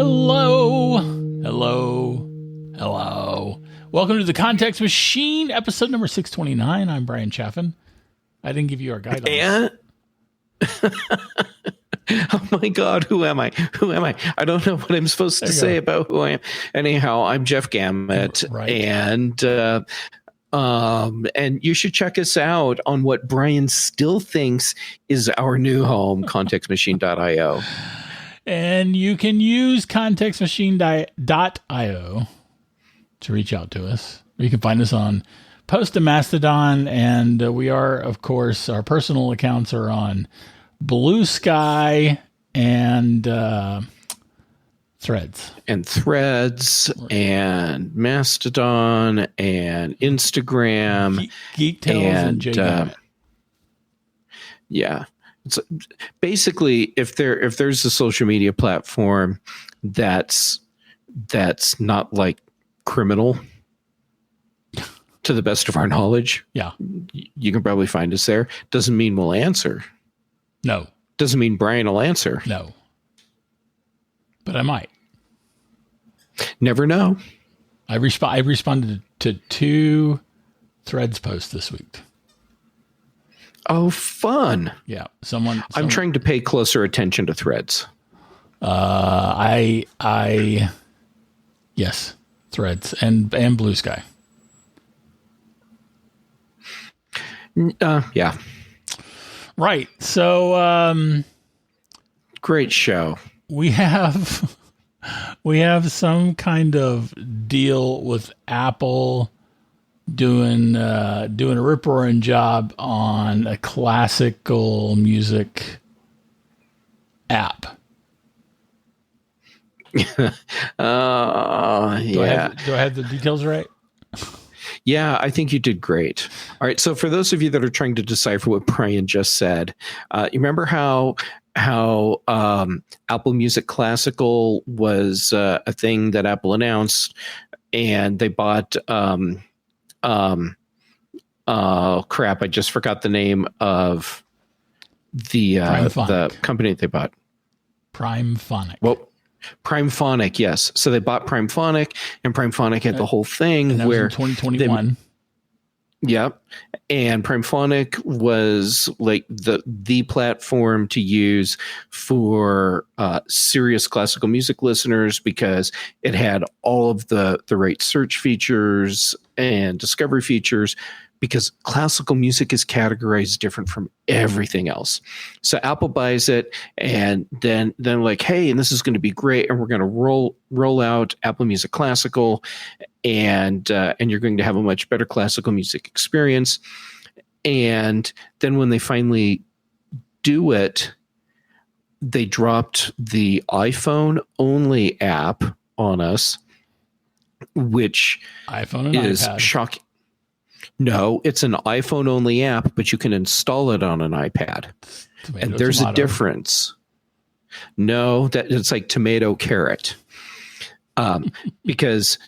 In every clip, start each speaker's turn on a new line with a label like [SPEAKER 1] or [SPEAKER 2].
[SPEAKER 1] Hello. Hello. Hello. Welcome to the Context Machine, episode number 629. I'm Bryan Chaffin. I didn't give you our guidelines.
[SPEAKER 2] Oh my God, who am I? I don't know what I'm supposed to say about who I am. Anyhow, I'm Jeff Gamet,
[SPEAKER 1] Right.
[SPEAKER 2] and you should check us out on what Bryan still thinks is our new home, contextmachine.io.
[SPEAKER 1] And you can use contextmachine.io to reach out to us. Or you can find us on Post and Mastodon, and we are, of course, our personal accounts are on Blue Sky and Threads. And
[SPEAKER 2] Mastodon and Instagram.
[SPEAKER 1] Geek Tales and JGamet.
[SPEAKER 2] Yeah. It's basically if there's a social media platform that's not like criminal to the best of our knowledge.
[SPEAKER 1] Yeah.
[SPEAKER 2] You can probably find us there. Doesn't mean we'll answer.
[SPEAKER 1] No.
[SPEAKER 2] Doesn't mean Bryan will answer.
[SPEAKER 1] No. But I might.
[SPEAKER 2] Never know.
[SPEAKER 1] I responded to 2 Threads posts this week.
[SPEAKER 2] Oh, fun.
[SPEAKER 1] Yeah.
[SPEAKER 2] I'm trying to pay closer attention to Threads.
[SPEAKER 1] Yes, Threads and Blue Sky.
[SPEAKER 2] Yeah.
[SPEAKER 1] Right. So,
[SPEAKER 2] great show.
[SPEAKER 1] We have some kind of deal with Apple doing a rip-roaring job on a classical music app.
[SPEAKER 2] Yeah.
[SPEAKER 1] Do I have the details right?
[SPEAKER 2] Yeah, I think you did great. All right. So for those of you that are trying to decipher what Bryan just said, you remember how Apple Music Classical was a thing that Apple announced, and they bought oh crap, I just forgot the name of the company they bought.
[SPEAKER 1] Primephonic.
[SPEAKER 2] Well, Primephonic, yes. So they bought Primephonic, and Primephonic had the whole thing
[SPEAKER 1] and that
[SPEAKER 2] where
[SPEAKER 1] was in 2021.
[SPEAKER 2] Yep. And Primephonic was like the platform to use for serious classical music listeners because it had all of the right search features and discovery features, because classical music is categorized different from everything else. So Apple buys it, and then like, hey, and this is going to be great, and we're going to roll out Apple Music Classical, and you're going to have a much better classical music experience. And then when they finally do it, they dropped the iPhone only app on us, which
[SPEAKER 1] iPhone and
[SPEAKER 2] is
[SPEAKER 1] iPad.
[SPEAKER 2] shocking. No, it's an iPhone only app, but you can install it on an iPad. And there's a difference. No, that it's like tomato carrot. Because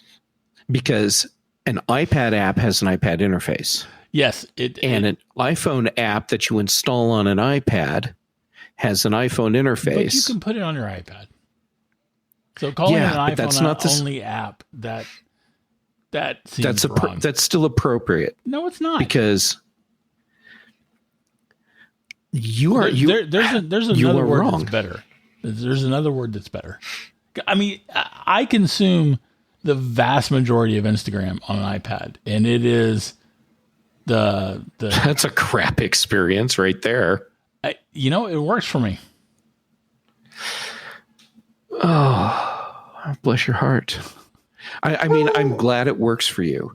[SPEAKER 2] an iPad app has an iPad interface.
[SPEAKER 1] Yes.
[SPEAKER 2] An iPhone app that you install on an iPad has an iPhone interface.
[SPEAKER 1] But you can put it on your iPad. So calling it an iPhone only app, that seems wrong.
[SPEAKER 2] That's still appropriate.
[SPEAKER 1] No, it's not.
[SPEAKER 2] Because
[SPEAKER 1] there's another word that's better. There's another word that's better. I mean, I consume the vast majority of Instagram on an iPad, and it is the
[SPEAKER 2] that's a crap experience right there.
[SPEAKER 1] It works for me.
[SPEAKER 2] Oh, bless your heart. I mean, I'm glad it works for you,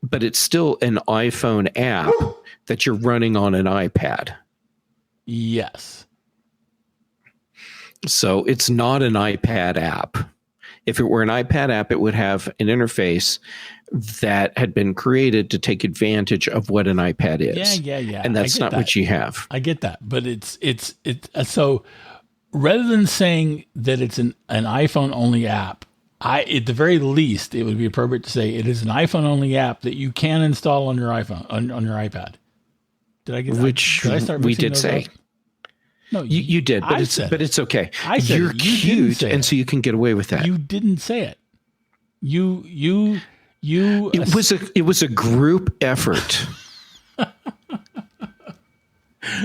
[SPEAKER 2] but it's still an iPhone app that you're running on an iPad.
[SPEAKER 1] Yes.
[SPEAKER 2] So it's not an iPad app. If it were an iPad app, it would have an interface that had been created to take advantage of what an iPad is.
[SPEAKER 1] Yeah.
[SPEAKER 2] And that's not what you have.
[SPEAKER 1] I get that, but it's so rather than saying that it's an iPhone only app, at the very least, it would be appropriate to say it is an iPhone only app that you can install on your iPhone on your iPad. Did I get that?
[SPEAKER 2] Which
[SPEAKER 1] did I start
[SPEAKER 2] we did say.
[SPEAKER 1] Up? No,
[SPEAKER 2] you did, but it's okay. You're cute, and so you can get away with that.
[SPEAKER 1] You didn't say it.
[SPEAKER 2] It was a group effort.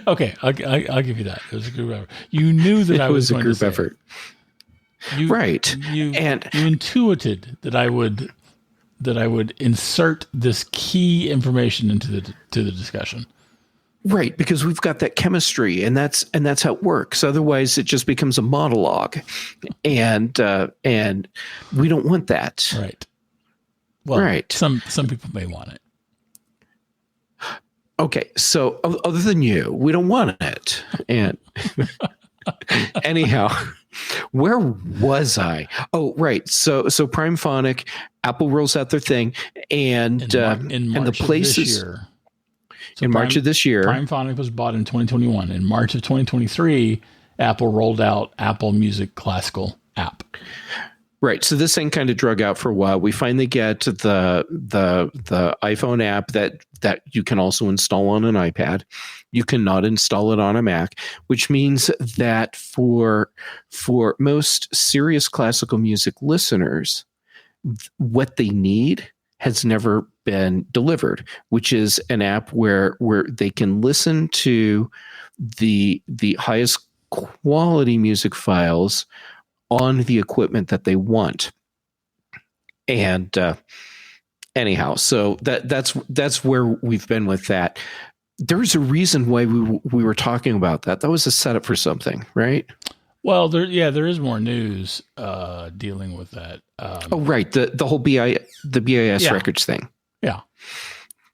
[SPEAKER 1] Okay, I'll give you that. It was a group effort. You knew that I was going to say
[SPEAKER 2] effort.
[SPEAKER 1] Right. You intuited that I would insert this key information into the discussion.
[SPEAKER 2] Right, because we've got that chemistry, and that's how it works. Otherwise, it just becomes a monologue, and we don't want that.
[SPEAKER 1] Right. Well, right. Some people may want it.
[SPEAKER 2] Okay, so other than you, we don't want it. And anyhow, where was I? Oh, right. So Primephonic, Apple rolls out their thing, and the places. So March of this year.
[SPEAKER 1] Primephonic was bought in 2021. In March of 2023, Apple rolled out Apple Music Classical app.
[SPEAKER 2] Right. So this thing kind of drug out for a while. We finally get the iPhone app that you can also install on an iPad. You cannot install it on a Mac, which means that for most serious classical music listeners, what they need has never been delivered, which is an app where they can listen to the highest quality music files on the equipment that they want. And anyhow, so that's where we've been with that. There's a reason why we were talking about that. That was a setup for something, right?
[SPEAKER 1] Well, there is more news dealing with that.
[SPEAKER 2] Oh, right. The whole BIS Records thing.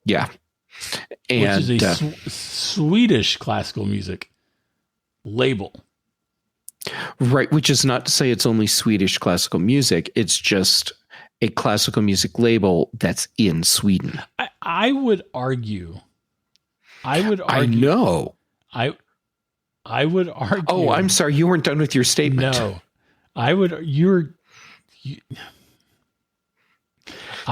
[SPEAKER 2] Yeah. And
[SPEAKER 1] which is a Swedish classical music label.
[SPEAKER 2] Right. Which is not to say it's only Swedish classical music. It's just a classical music label that's in Sweden.
[SPEAKER 1] I would argue. I
[SPEAKER 2] know.
[SPEAKER 1] I would argue.
[SPEAKER 2] Oh, I'm sorry. You weren't done with your statement.
[SPEAKER 1] No,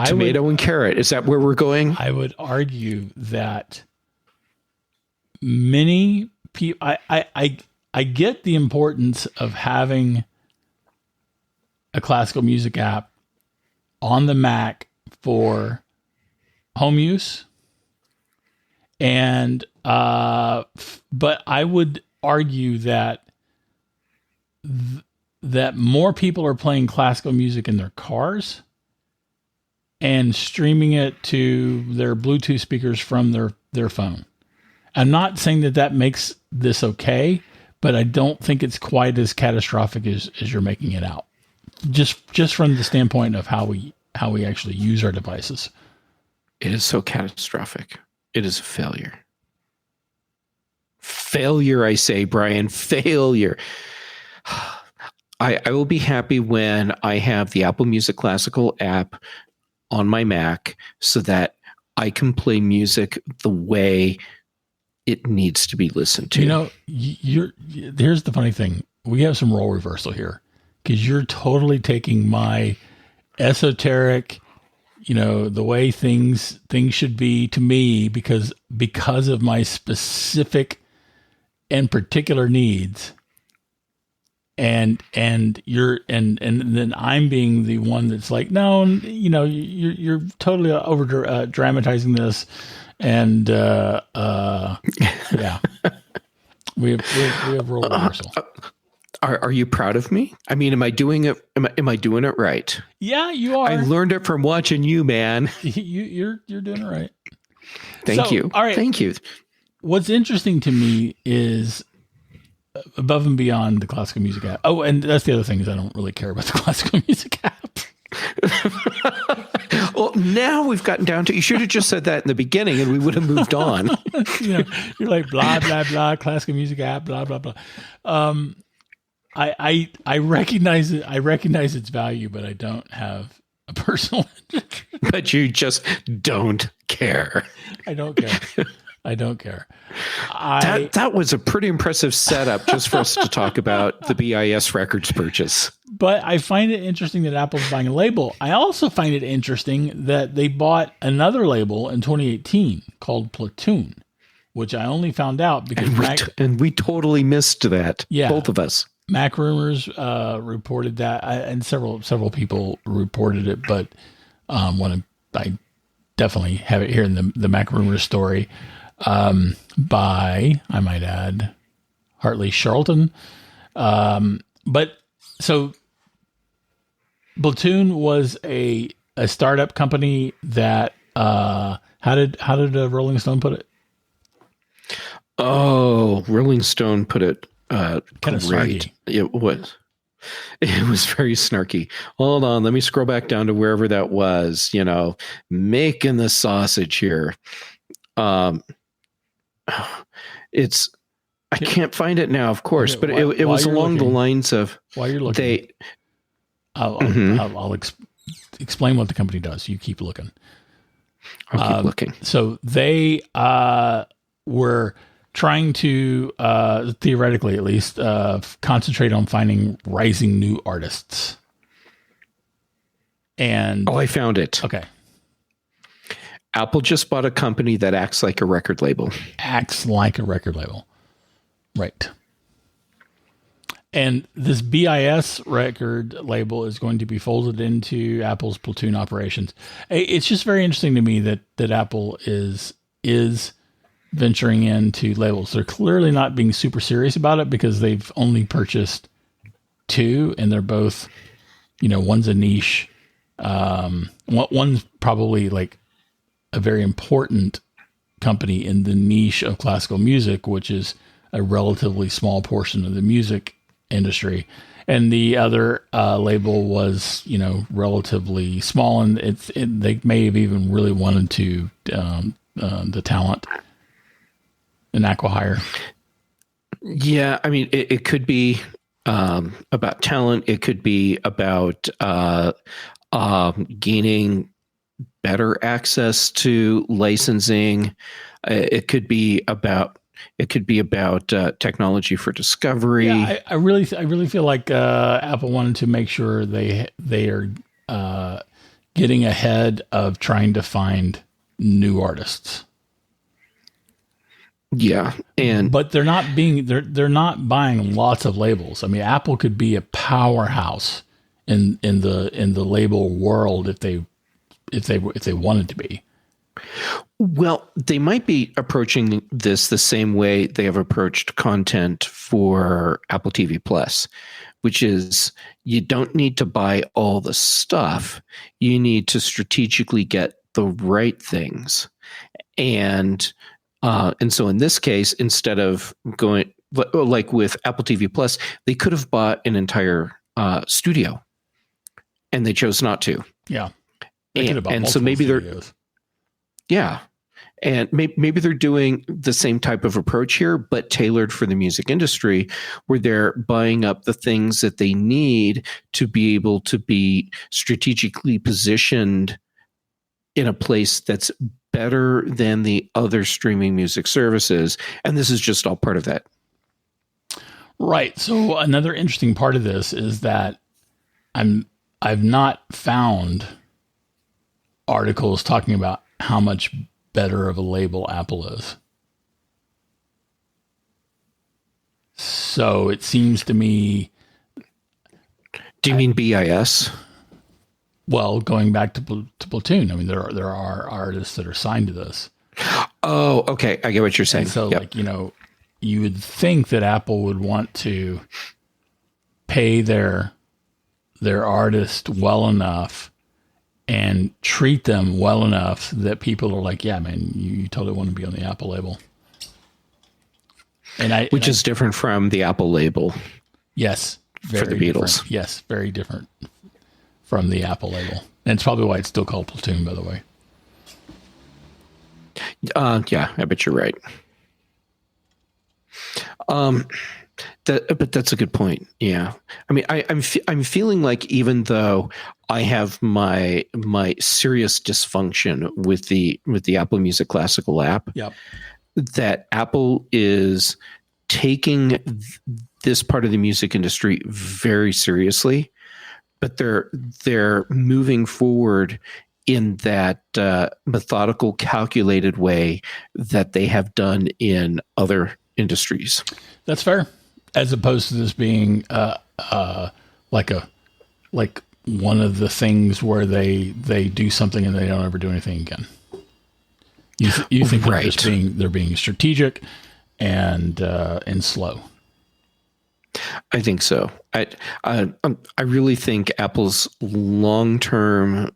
[SPEAKER 2] Tomato and carrot. Is that where we're going?
[SPEAKER 1] I would argue that many people, I get the importance of having a classical music app on the Mac for home use. And, but I would argue that that more people are playing classical music in their cars and streaming it to their Bluetooth speakers from their phone. I'm not saying that makes this okay, but I don't think it's quite as catastrophic as you're making it out. Just from the standpoint of how we actually use our devices.
[SPEAKER 2] It is so catastrophic. It is a failure. Failure, I say, Brian. Failure. I will be happy when I have the Apple Music Classical app on my Mac so that I can play music the way it needs to be listened to.
[SPEAKER 1] You know, here's the funny thing. We have some role reversal here because you're totally taking my esoteric, the way things should be to me because of my specific and particular needs. And then I'm being the one that's like, no, you're totally over dramatizing this. And, yeah, we have role reversal.
[SPEAKER 2] Are you proud of me? I mean, am I doing it? Am I doing it right?
[SPEAKER 1] Yeah, you are.
[SPEAKER 2] I learned it from watching you, man.
[SPEAKER 1] You're doing it right.
[SPEAKER 2] Thank you.
[SPEAKER 1] All right.
[SPEAKER 2] Thank you.
[SPEAKER 1] What's interesting to me is above and beyond the classical music app. Oh, and that's the other thing is I don't really care about the classical music app.
[SPEAKER 2] Well, now we've gotten down to, you should have just said that in the beginning and we would have moved on.
[SPEAKER 1] You're like, blah, blah, blah, classical music app, blah, blah, blah. I recognize it. I recognize its value, but I don't have a personal interest.
[SPEAKER 2] But you just don't care.
[SPEAKER 1] I don't care. I don't care.
[SPEAKER 2] That was a pretty impressive setup just for us to talk about the BIS Records purchase.
[SPEAKER 1] But I find it interesting that Apple's buying a label. I also find it interesting that they bought another label in 2018 called Platoon. which I only found out because
[SPEAKER 2] and we totally missed that.
[SPEAKER 1] Yeah.
[SPEAKER 2] Both of us.
[SPEAKER 1] Mac Rumors reported that, and several people reported it, but I definitely have it here in the Mac Rumors story by, I might add, Hartley Charlton. But so Platoon was a startup company that how did Rolling Stone put it?
[SPEAKER 2] Oh, Rolling Stone put it
[SPEAKER 1] Kind of snarky.
[SPEAKER 2] It was very snarky. Hold on, let me scroll back down to wherever that was. Making the sausage here. It's I can't find it now, of course, but it was along the lines of
[SPEAKER 1] while you're looking. I'll explain what the company does. You keep looking.
[SPEAKER 2] I'll keep looking.
[SPEAKER 1] So they were trying to, theoretically at least, concentrate on finding rising new artists. And
[SPEAKER 2] I found it.
[SPEAKER 1] Okay.
[SPEAKER 2] Apple just bought a company that acts like a record label.
[SPEAKER 1] Acts like a record label. Right. And this BIS record label is going to be folded into Apple's Platoon operations. It's just very interesting to me that Apple is venturing into labels. They're clearly not being super serious about it because they've only purchased 2, and they're both, one's a niche. One's probably like a very important company in the niche of classical music, which is a relatively small portion of the music industry. And the other label was, relatively small, and they may have even really wanted to the talent in acqui-hire.
[SPEAKER 2] Yeah, I mean, it could be about talent. It could be about gaining better access to licensing. It could be about technology for discovery.
[SPEAKER 1] Yeah, I really feel like Apple wanted to make sure they are getting ahead of trying to find new artists.
[SPEAKER 2] Yeah,
[SPEAKER 1] but they're not buying lots of labels. I mean, Apple could be a powerhouse in the label world if they wanted to be.
[SPEAKER 2] Well, they might be approaching this the same way they have approached content for Apple TV Plus, which is you don't need to buy all the stuff. You need to strategically get the right things. And so in this case, instead of going like with Apple TV Plus, they could have bought an entire studio, and they chose not to.
[SPEAKER 1] Yeah,
[SPEAKER 2] and so maybe studios. And maybe they're doing the same type of approach here, but tailored for the music industry, where they're buying up the things that they need to be able to be strategically positioned in a place that's better than the other streaming music services. And this is just all part of that.
[SPEAKER 1] Right. So another interesting part of this is that I've not found articles talking about how much better of a label Apple is. So it seems to me.
[SPEAKER 2] Do you mean BIS?
[SPEAKER 1] Well, going back to Platoon, I mean, there are artists that are signed to this.
[SPEAKER 2] Oh, okay. I get what you're saying.
[SPEAKER 1] And so, yep. You would think that Apple would want to pay their artist well enough and treat them well enough that people are like, yeah, man, you totally want to be on the Apple label.
[SPEAKER 2] Which is different from the Apple label.
[SPEAKER 1] Yes.
[SPEAKER 2] For the Beatles.
[SPEAKER 1] Different. Yes, very different from the Apple label. And it's probably why it's still called Platoon, by the way.
[SPEAKER 2] Yeah, I bet you're right. But that's a good point. Yeah, I mean, I'm feeling like even though I have my serious dysfunction with the Apple Music Classical app,
[SPEAKER 1] yep,
[SPEAKER 2] that Apple is taking this part of the music industry very seriously, but they're moving forward in that methodical, calculated way that they have done in other industries.
[SPEAKER 1] That's fair, as opposed to this being like one of the things where they do something and they don't ever do anything again. You think
[SPEAKER 2] Right.
[SPEAKER 1] they're being strategic and slow.
[SPEAKER 2] I think so. I really think Apple's long-term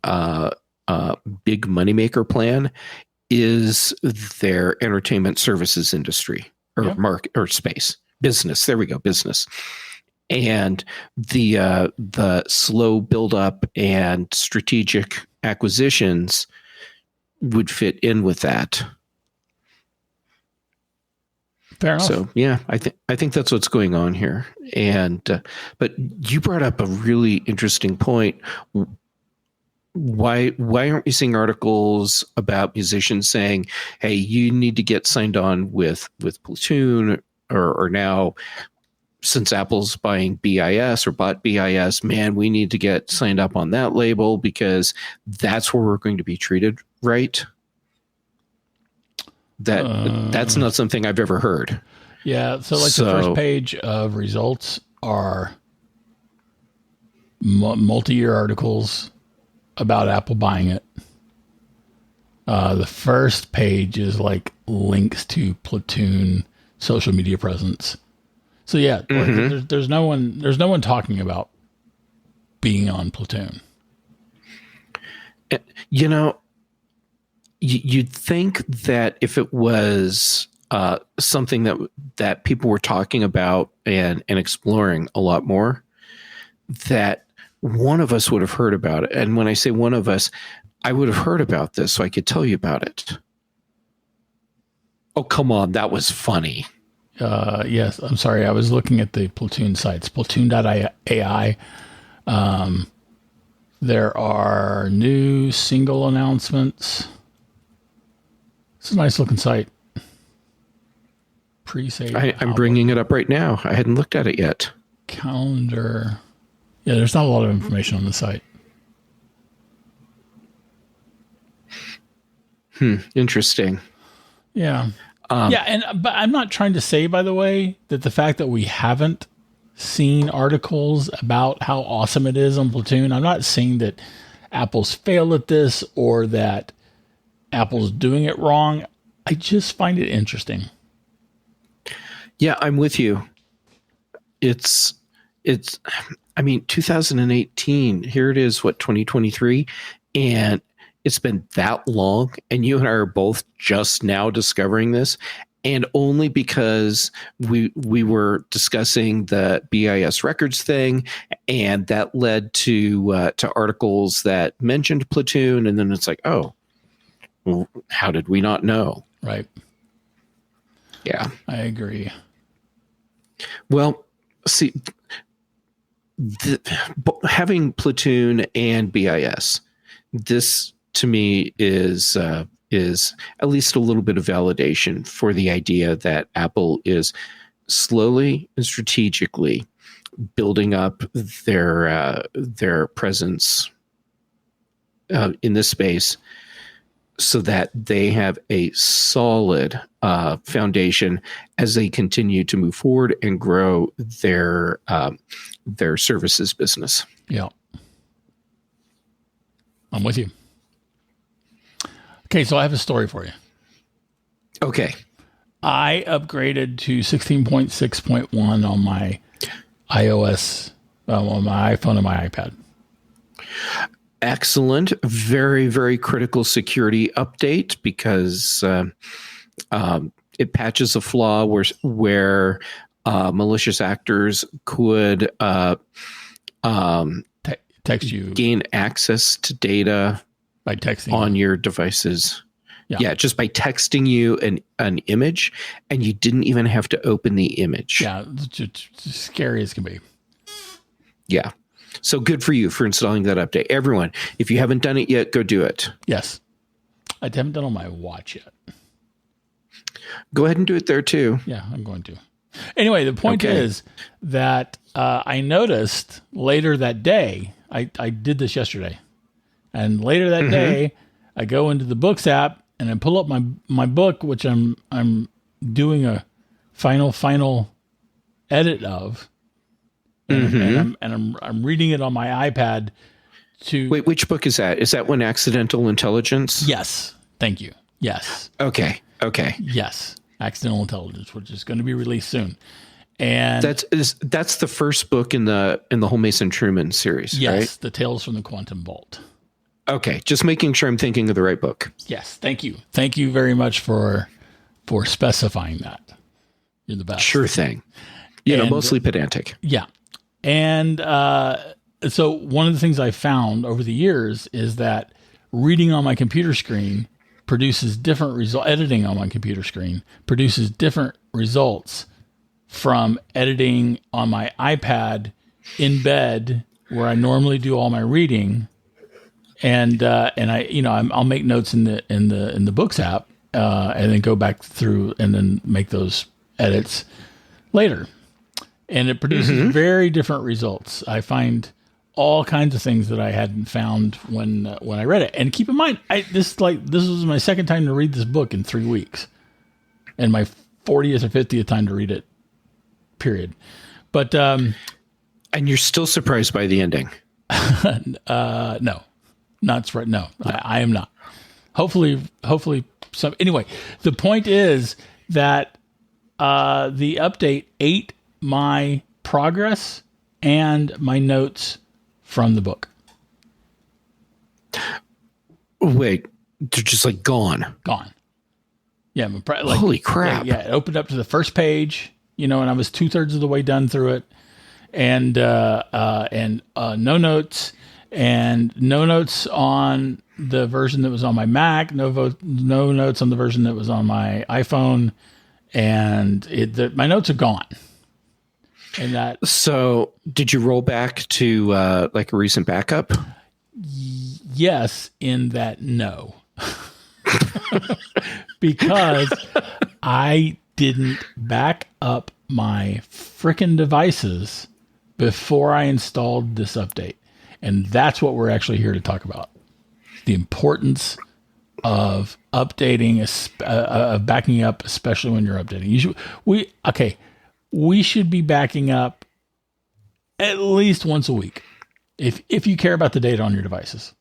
[SPEAKER 2] big moneymaker plan is their entertainment services industry or market or space business. There we go, business. And the slow build up and strategic acquisitions would fit in with that.
[SPEAKER 1] Fair enough.
[SPEAKER 2] So yeah, I think that's what's going on here. And but you brought up a really interesting point. Why aren't we seeing articles about musicians saying, "Hey, you need to get signed on with Platoon," or now, since Apple's buying BIS or bought BIS, man, we need to get signed up on that label because that's where we're going to be treated right. That's not something I've ever heard.
[SPEAKER 1] Yeah, so the first page of results are multi-year articles about Apple buying it. The first page is like links to Platoon social media presence. So yeah, there's no one talking about being on Platoon.
[SPEAKER 2] You know, you'd think that if it was something that people were talking about and exploring a lot more, that one of us would have heard about it. And when I say one of us, I would have heard about this so I could tell you about it. Oh, come on. That was funny.
[SPEAKER 1] Yes, I'm sorry. I was looking at the Platoon sites, platoon.ai. There are new single announcements. It's a nice looking site. Pre-save.
[SPEAKER 2] I'm bringing it up right now. I hadn't looked at it yet.
[SPEAKER 1] Calendar. Yeah, there's not a lot of information on the site.
[SPEAKER 2] Interesting.
[SPEAKER 1] Yeah. But I'm not trying to say, by the way, that the fact that we haven't seen articles about how awesome it is on Platoon, I'm not saying that Apple's failed at this or that Apple's doing it wrong. I just find it interesting.
[SPEAKER 2] Yeah, I'm with you. It's 2018, here it is, 2023, and it's been that long, and you and I are both just now discovering this, and only because we were discussing the BIS Records thing, and that led to articles that mentioned Platoon, and then it's like, oh, well, how did we not know?
[SPEAKER 1] Right.
[SPEAKER 2] Yeah.
[SPEAKER 1] I agree.
[SPEAKER 2] Well, see, having Platoon and BIS, this to me is at least a little bit of validation for the idea that Apple is slowly and strategically building up their presence in this space, so that they have a solid foundation as they continue to move forward and grow their services business.
[SPEAKER 1] Yeah. I'm with you. Okay, so I have a story for you.
[SPEAKER 2] Okay.
[SPEAKER 1] I upgraded to 16.6.1 on my iOS, on my iPhone and my iPad.
[SPEAKER 2] Excellent. Very, very critical security update because it patches a flaw where malicious actors could
[SPEAKER 1] text you,
[SPEAKER 2] gain access to data
[SPEAKER 1] by texting
[SPEAKER 2] on your devices. Yeah, just by texting you an image, and you didn't even have to open the image.
[SPEAKER 1] Yeah, it's just scary as can be.
[SPEAKER 2] Yeah. So good for you for installing that update. Everyone, if you haven't done it yet, go do it.
[SPEAKER 1] Yes. I haven't done it on my watch yet.
[SPEAKER 2] Go ahead and do it there too.
[SPEAKER 1] Yeah, I'm going to. Anyway, the point is that I noticed later that day, I did this yesterday. And later that day, I go into the Books app and I pull up my book, which I'm doing a final edit of, and I'm reading it on my iPad.
[SPEAKER 2] Wait, which book is that? Is that one, Accidental Intelligence?
[SPEAKER 1] Yes, thank you. Yes.
[SPEAKER 2] Okay.
[SPEAKER 1] Yes, Accidental Intelligence, which is going to be released soon. And
[SPEAKER 2] that's the first book in the whole Mason Truman series,
[SPEAKER 1] yes,
[SPEAKER 2] right?
[SPEAKER 1] The Tales from the Quantum Vault.
[SPEAKER 2] Okay, just making sure I'm thinking of the right book.
[SPEAKER 1] Yes, thank you. Thank you very much for specifying that. You're the best.
[SPEAKER 2] Sure thing. Mostly pedantic.
[SPEAKER 1] Yeah. And so one of the things I found over the years is that reading on my computer screen produces different results. Editing on my computer screen produces different results from editing on my iPad in bed where I normally do all my reading. And I'll make notes in the Books app, and then go back through and then make those edits later. And it produces very different results. I find all kinds of things that I hadn't found when I read it. And keep in mind, this was my second time to read this book in 3 weeks, and my 40th or 50th time to read it. Period. But
[SPEAKER 2] and you're still surprised by the ending?
[SPEAKER 1] No, not right. No, I am not. Hopefully. Some. Anyway, the point is that the update ate my progress and my notes from the book.
[SPEAKER 2] Wait, they're just like gone.
[SPEAKER 1] Yeah,
[SPEAKER 2] holy crap!
[SPEAKER 1] Yeah, it opened up to the first page, and I was 2/3 of the way done through it, and no notes, and no notes on the version that was on my Mac, no notes on the version that was on my iPhone, and my notes are gone. And that.
[SPEAKER 2] So, did you roll back to like a recent backup?
[SPEAKER 1] Yes, in that no, because I didn't back up my frickin' devices before I installed this update. And that's what we're actually here to talk about. The importance of updating, of backing up, especially when you're updating. We should be backing up at least once a week if you care about the data on your devices.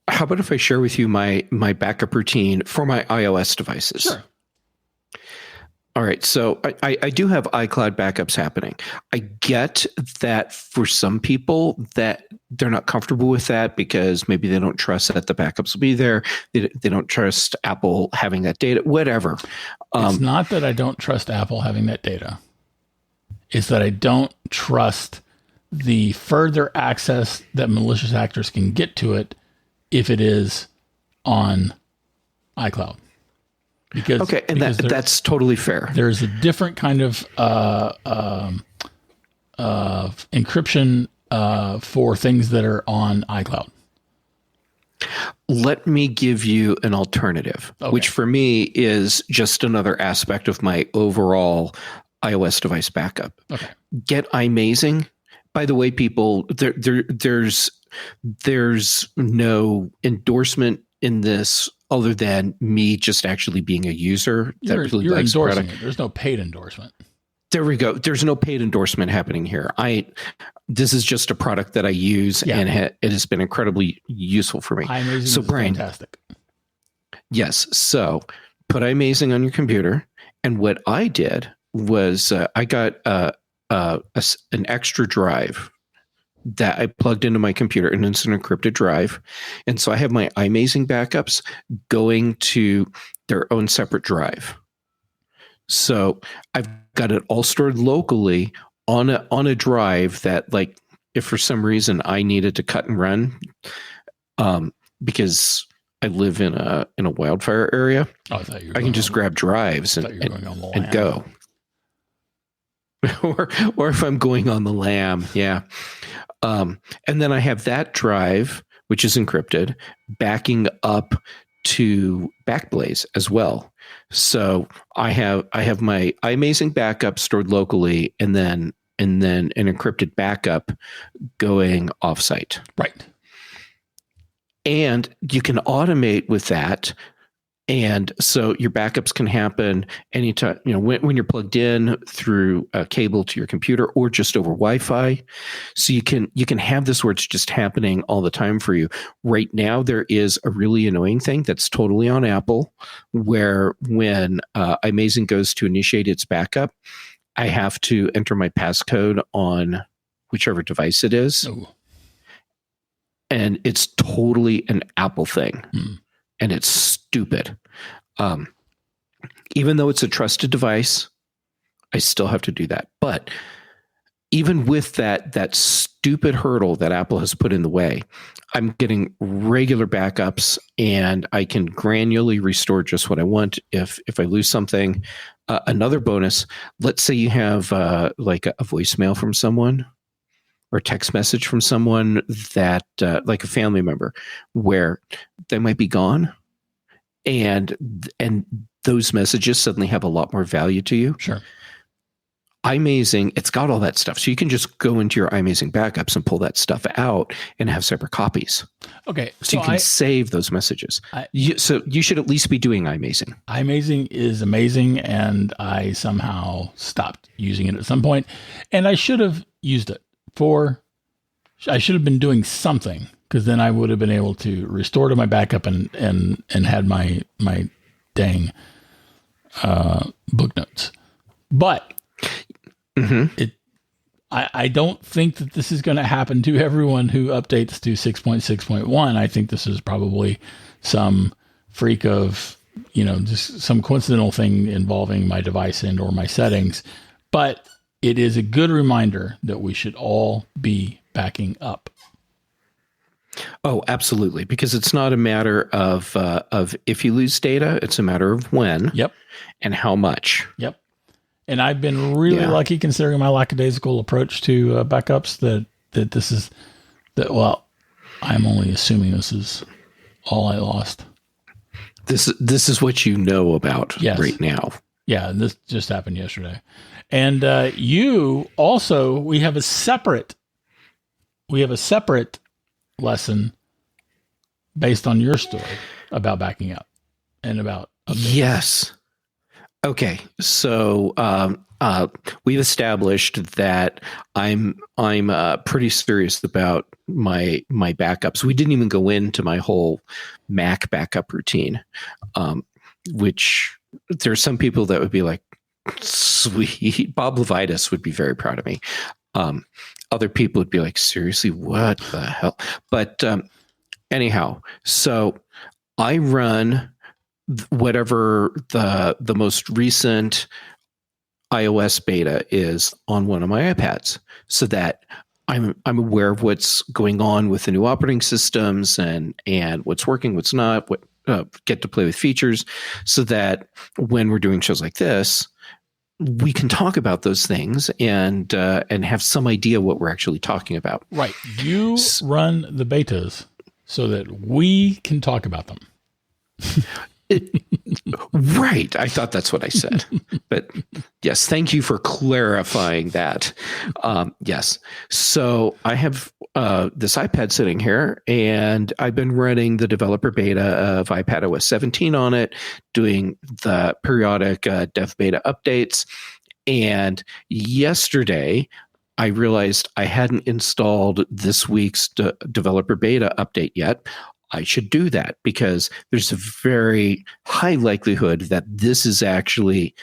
[SPEAKER 2] How about if I share with you my backup routine for my iOS devices?
[SPEAKER 1] Sure.
[SPEAKER 2] All right. So I do have iCloud backups happening. I get that for some people that they're not comfortable with that because maybe they don't trust that the backups will be there. They don't trust Apple having that data, whatever.
[SPEAKER 1] It's not that I don't trust Apple having that data. It's that I don't trust the further access that malicious actors can get to it if it is on iCloud. Because
[SPEAKER 2] that's totally fair.
[SPEAKER 1] There's a different kind of encryption for things that are on iCloud.
[SPEAKER 2] Let me give you an alternative, which for me is just another aspect of my overall iOS device backup.
[SPEAKER 1] Okay.
[SPEAKER 2] Get iMazing. By the way, people, there's no endorsement in this other than me just actually being a user that really
[SPEAKER 1] you're
[SPEAKER 2] likes
[SPEAKER 1] endorsing
[SPEAKER 2] product.
[SPEAKER 1] it. There's no paid endorsement.
[SPEAKER 2] There we go. There's no paid endorsement happening here. This is just a product that I use, and it has been incredibly useful for me.
[SPEAKER 1] iMazing is
[SPEAKER 2] Bryan,
[SPEAKER 1] fantastic.
[SPEAKER 2] Yes. So put iMazing on your computer, and what I did was I got an extra drive that I plugged into my computer, and it's an encrypted drive. And so I have my iMazing backups going to their own separate drive. So I've got it all stored locally on a drive that, like, if for some reason I needed to cut and run, because I live in a wildfire area, I can just grab drives and go. or if I'm going on the lam, yeah. And then I have that drive, which is encrypted, backing up to Backblaze as well. So I have my iMazing backup stored locally, and then and then an encrypted backup going offsite.
[SPEAKER 1] Right.
[SPEAKER 2] And you can automate with that. And so your backups can happen anytime, when you're plugged in through a cable to your computer or just over Wi-Fi. So you can have this where it's just happening all the time for you. Right now, there is a really annoying thing that's totally on Apple, where when iMazing goes to initiate its backup, I have to enter my passcode on whichever device it is.
[SPEAKER 1] Ooh.
[SPEAKER 2] And it's totally an Apple thing. And it's stupid. Even though it's a trusted device, I still have to do that. But even with that stupid hurdle that Apple has put in the way, I'm getting regular backups, and I can granularly restore just what I want if I lose something. Another bonus, let's say you have like a voicemail from someone or text message from someone that like a family member, where they might be gone, and those messages suddenly have a lot more value to you.
[SPEAKER 1] Sure.
[SPEAKER 2] iMazing, it's got all that stuff. So you can just go into your iMazing backups and pull that stuff out and have separate copies.
[SPEAKER 1] Okay.
[SPEAKER 2] So you can save those messages. So you should at least be doing iMazing.
[SPEAKER 1] iMazing is amazing, and I somehow stopped using it at some point, and I should have used it I should have been doing something, because then I would have been able to restore to my backup and had my dang book notes. But I don't think that this is going to happen to everyone who updates to 6.6.1. I think this is probably some freak of, just some coincidental thing involving my device and or my settings. But it is a good reminder that we should all be backing up.
[SPEAKER 2] Oh, absolutely. Because it's not a matter of if you lose data, it's a matter of when. Yep. And how much.
[SPEAKER 1] Yep. And I've been really lucky, considering my lackadaisical approach to backups, that this is well, I'm only assuming this is all I lost.
[SPEAKER 2] This is what you know about right now.
[SPEAKER 1] Yeah. And this just happened yesterday. And you also, we have a separate lesson based on your story about backing up and about updating.
[SPEAKER 2] Yes. Okay. So we've established that I'm pretty serious about my backups. We didn't even go into my whole Mac backup routine, which there's some people that would be like, sweet. Bob Levitas would be very proud of me. Other people would be like, seriously, what the hell? But anyhow, so I run whatever the most recent iOS beta is on one of my iPads, so that I'm aware of what's going on with the new operating systems and what's working, what's not, what get to play with features, so that when we're doing shows like this, we can talk about those things and have some idea what we're actually talking about.
[SPEAKER 1] Right. You run the betas so that we can talk about them.
[SPEAKER 2] Right. I thought that's what I said. But yes, thank you for clarifying that. Yes. So I have this iPad sitting here, and I've been running the developer beta of iPadOS 17 on it, doing the periodic dev beta updates. And yesterday, I realized I hadn't installed this week's developer beta update yet. I should do that, because there's a very high likelihood that this is actually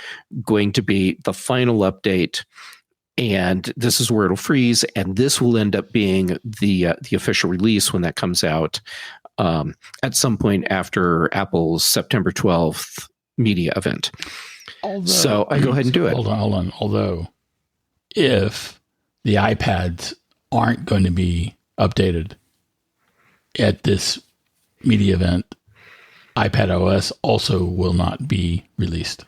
[SPEAKER 2] going to be the final update, and this is where it'll freeze, and this will end up being the official release when that comes out at some point after Apple's September 12th media event. So I go ahead and do it.
[SPEAKER 1] Hold on. Although, if the iPads aren't going to be updated at this media event, iPadOS also will not be released.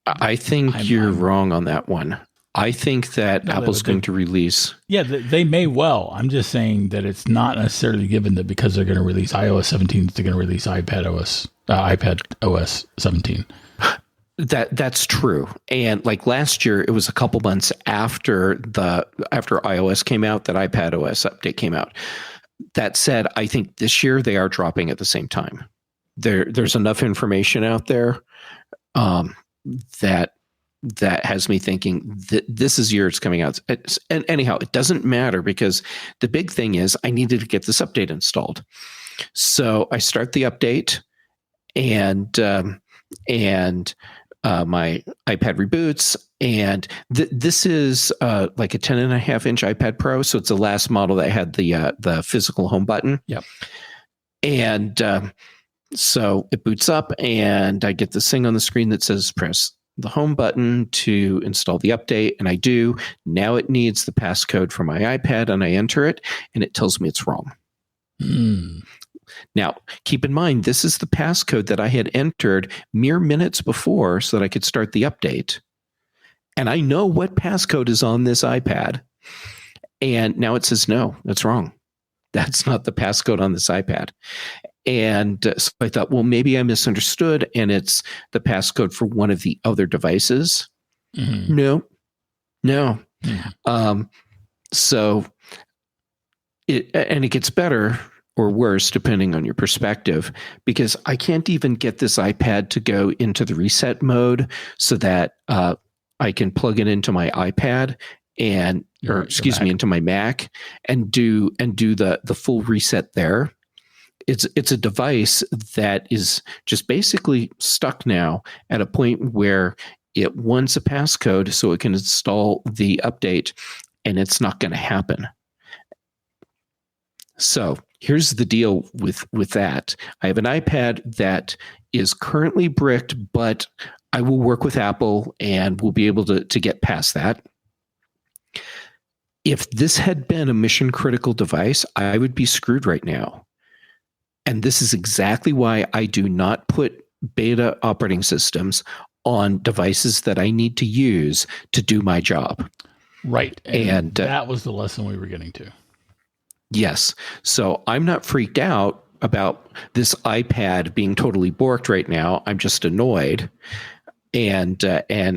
[SPEAKER 2] I think you're wrong on that one. I think that Apple's going to release.
[SPEAKER 1] Yeah, they may well. I'm just saying that it's not necessarily given that because they're going to release iOS 17, they're going to release iPadOS 17.
[SPEAKER 2] That's true. And like last year, it was a couple months after iOS came out that iPadOS update came out. That said, I think this year they are dropping at the same time. There's enough information out there that has me thinking that this is year it's coming out. And anyhow, it doesn't matter because the big thing is I needed to get this update installed. So I start the update, and my iPad reboots, and this is like a 10.5-inch iPad Pro, so it's the last model that had the physical home button.
[SPEAKER 1] Yep.
[SPEAKER 2] And so it boots up, and I get this thing on the screen that says press the home button to install the update, and I do. Now it needs the passcode for my iPad, and I enter it, and it tells me it's wrong. Now, keep in mind, this is the passcode that I had entered mere minutes before so that I could start the update. And I know what passcode is on this iPad. And now it says, no, that's wrong. That's not the passcode on this iPad. And so I thought, well, maybe I misunderstood, and it's the passcode for one of the other devices. Mm-hmm. No. Mm-hmm. So it gets better or worse, depending on your perspective, because I can't even get this iPad to go into the reset mode so that I can plug it into my iPad into my Mac and do the full reset there. It's a device that is just basically stuck now at a point where it wants a passcode so it can install the update, and it's not going to happen. So here's the deal with that. I have an iPad that is currently bricked, but I will work with Apple and we'll be able to get past that. If this had been a mission critical device, I would be screwed right now. And this is exactly why I do not put beta operating systems on devices that I need to use to do my job.
[SPEAKER 1] Right. And that was the lesson we were getting to.
[SPEAKER 2] Yes. So I'm not freaked out about this iPad being totally borked right now. I'm just annoyed. And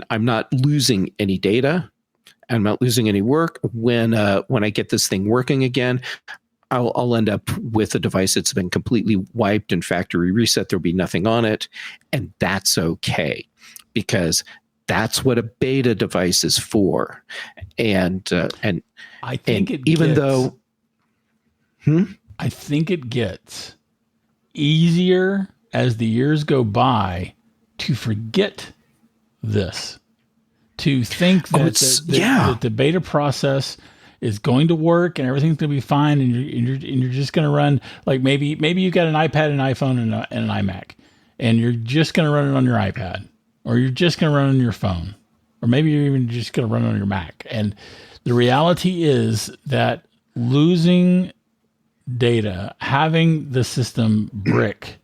[SPEAKER 2] I'm not losing any data. I'm not losing any work. When I get this thing working again, I'll end up with a device that's been completely wiped and factory reset. There'll be nothing on it. And that's okay, because that's what a beta device is for. And
[SPEAKER 1] I think I think it gets easier as the years go by to forget this, to think that that the beta process is going to work and everything's going to be fine, and you're just going to run, like maybe you got an iPad, an iPhone, and an iMac, and you're just going to run it on your iPad, or you're just going to run it on your phone, or maybe you're even just going to run it on your Mac. And the reality is that losing data, having the system brick,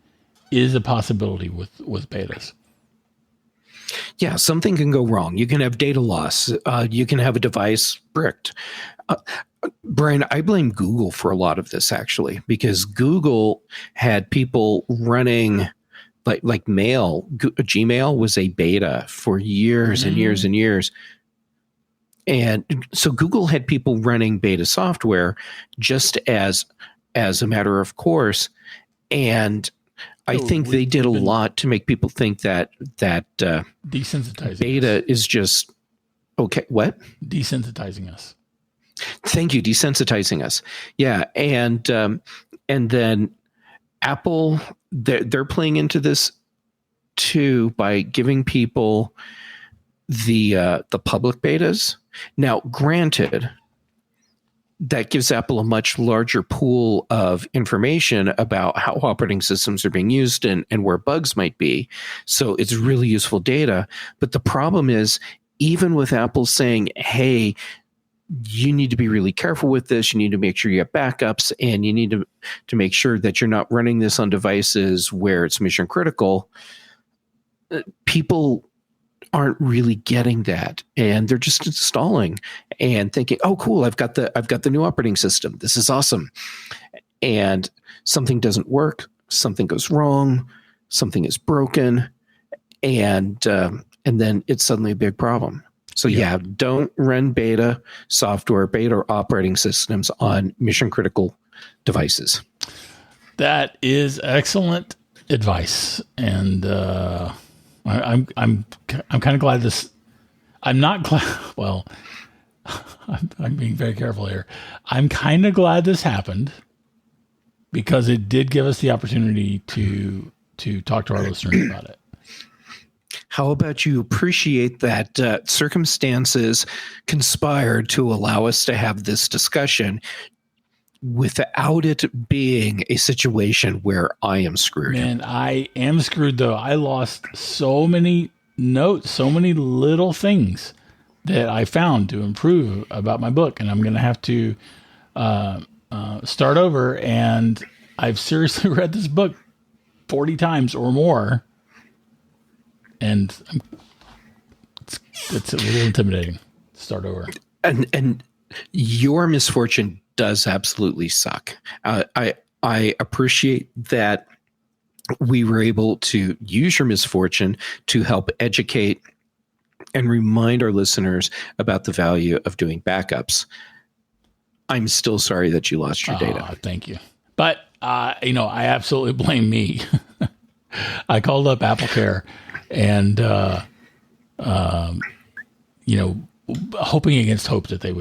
[SPEAKER 1] is a possibility with betas.
[SPEAKER 2] Yeah, something can go wrong. You can have data loss. You can have a device bricked. Bryan, I blame Google for a lot of this, actually, because Google had people running like Mail. Gmail was a beta for years and years and years. And so Google had people running beta software just as a matter of course. And I think they did a lot to make people think that
[SPEAKER 1] desensitizing
[SPEAKER 2] beta is just okay. What?
[SPEAKER 1] Desensitizing us.
[SPEAKER 2] Thank you. Desensitizing us. Yeah. And then Apple, they're playing into this too by giving people the public betas. Now, granted, that gives Apple a much larger pool of information about how operating systems are being used and where bugs might be. So it's really useful data. But the problem is, even with Apple saying, hey, you need to be really careful with this, you need to make sure you have backups, and you need to make sure that you're not running this on devices where it's mission critical, people aren't really getting that, and they're just installing and thinking, "Oh, cool! I've got the new operating system. This is awesome." And something doesn't work, something goes wrong, something is broken, and then it's suddenly a big problem. So yeah, don't run beta software, beta operating systems on mission critical devices.
[SPEAKER 1] That is excellent advice, and I'm kind of glad this. I'm not glad. Well, I'm being very careful here. I'm kind of glad this happened because it did give us the opportunity to talk to our listeners about it.
[SPEAKER 2] How about you appreciate that circumstances conspired to allow us to have this discussion without it being a situation where I am screwed?
[SPEAKER 1] Man, I am screwed though. I lost so many notes, so many little things that I found to improve about my book, and I'm going to have to start over. And I've seriously read this book 40 times or more, and it's a little intimidating. Start over.
[SPEAKER 2] And your misfortune does absolutely suck. I appreciate that we were able to use your misfortune to help educate and remind our listeners about the value of doing backups. I'm still sorry that you lost your data.
[SPEAKER 1] Thank you. But, I absolutely blame me. I called up AppleCare and, hoping against hope that they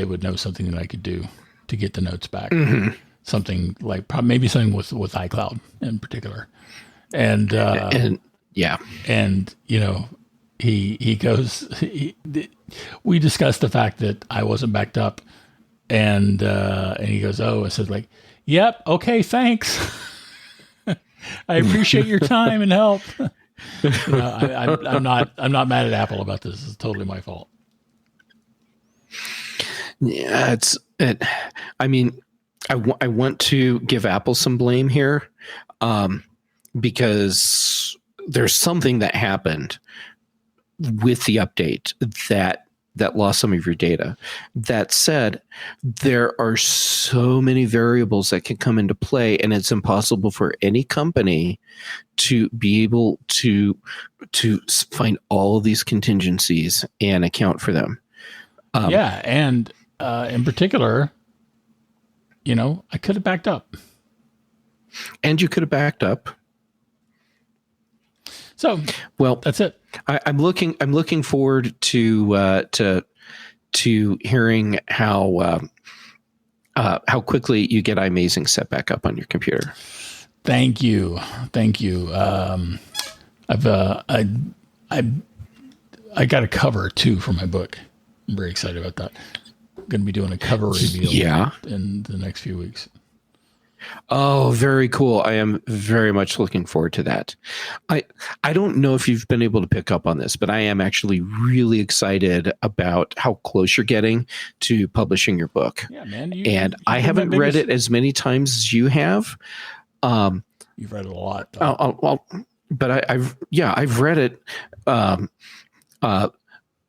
[SPEAKER 1] would know something that I could do to get the notes back. Mm-hmm. Something like maybe something with iCloud in particular. And he goes, we discussed the fact that I wasn't backed up, and he goes, oh, I said like, yep. Okay. Thanks. I appreciate your time and help. I'm not mad at Apple about this. It's totally my fault.
[SPEAKER 2] Yeah, I want to give Apple some blame here, because there's something that happened with the update that lost some of your data. That said, there are so many variables that can come into play, and it's impossible for any company to be able to find all of these contingencies and account for them.
[SPEAKER 1] And in particular, I could have backed up.
[SPEAKER 2] And you could have backed up.
[SPEAKER 1] So, well, that's it.
[SPEAKER 2] I'm looking forward to hearing how quickly you get iMazing set back up on your computer.
[SPEAKER 1] Thank you. I got a cover too for my book. I'm very excited about that. I'm going to be doing a cover reveal in the next few weeks.
[SPEAKER 2] Oh, very cool. I am very much looking forward to that. I don't know if you've been able to pick up on this, but I am actually really excited about how close you're getting to publishing your book.
[SPEAKER 1] Yeah, man.
[SPEAKER 2] I haven't read it as many times as you have.
[SPEAKER 1] You've read it a lot.
[SPEAKER 2] But I've read it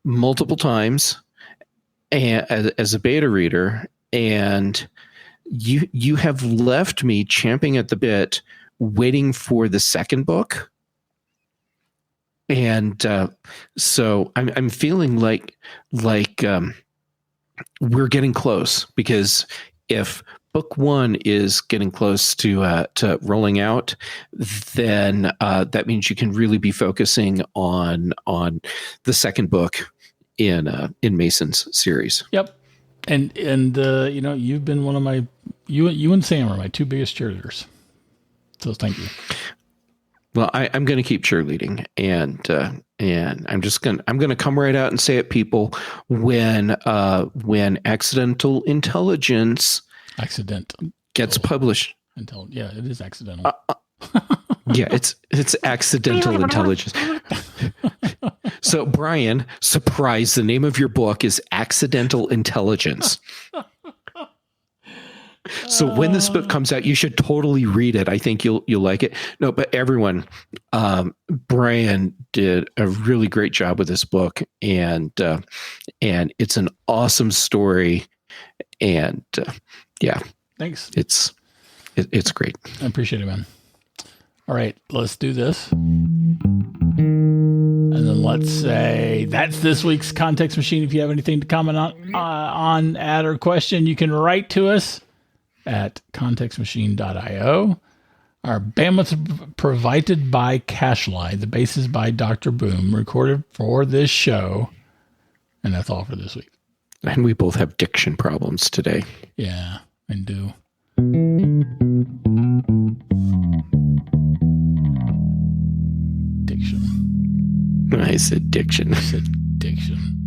[SPEAKER 2] multiple times as a beta reader, and you have left me champing at the bit, waiting for the second book. And so I'm feeling like we're getting close, because if book one is getting close to rolling out, then that means you can really be focusing on the second book in Mason's series.
[SPEAKER 1] Yep. And you've been one of my, you and Sam are my two biggest cheerleaders. So thank you.
[SPEAKER 2] Well, I'm going to keep cheerleading, and I'm going to come right out and say it, people. When Accidental Intelligence gets published,
[SPEAKER 1] yeah, it is accidental.
[SPEAKER 2] Yeah, it's Accidental Intelligence. So, Brian, surprise! The name of your book is Accidental Intelligence. So when this book comes out, you should totally read it. I think you'll like it. No, but everyone, Bryan did a really great job with this book, and it's an awesome story. And yeah,
[SPEAKER 1] thanks.
[SPEAKER 2] It's great.
[SPEAKER 1] I appreciate it, man. All right, let's do this. let's say that's this week's Context Machine. If you have anything to comment on, add, or question, you can write to us at contextmachine.io. Our bandwidth provided by Cashfly. The bass is by Dr. Boom, recorded for this show. And that's all for this week.
[SPEAKER 2] And we both have diction problems today.
[SPEAKER 1] Yeah, I do. Diction.
[SPEAKER 2] I said diction.
[SPEAKER 1] I said diction.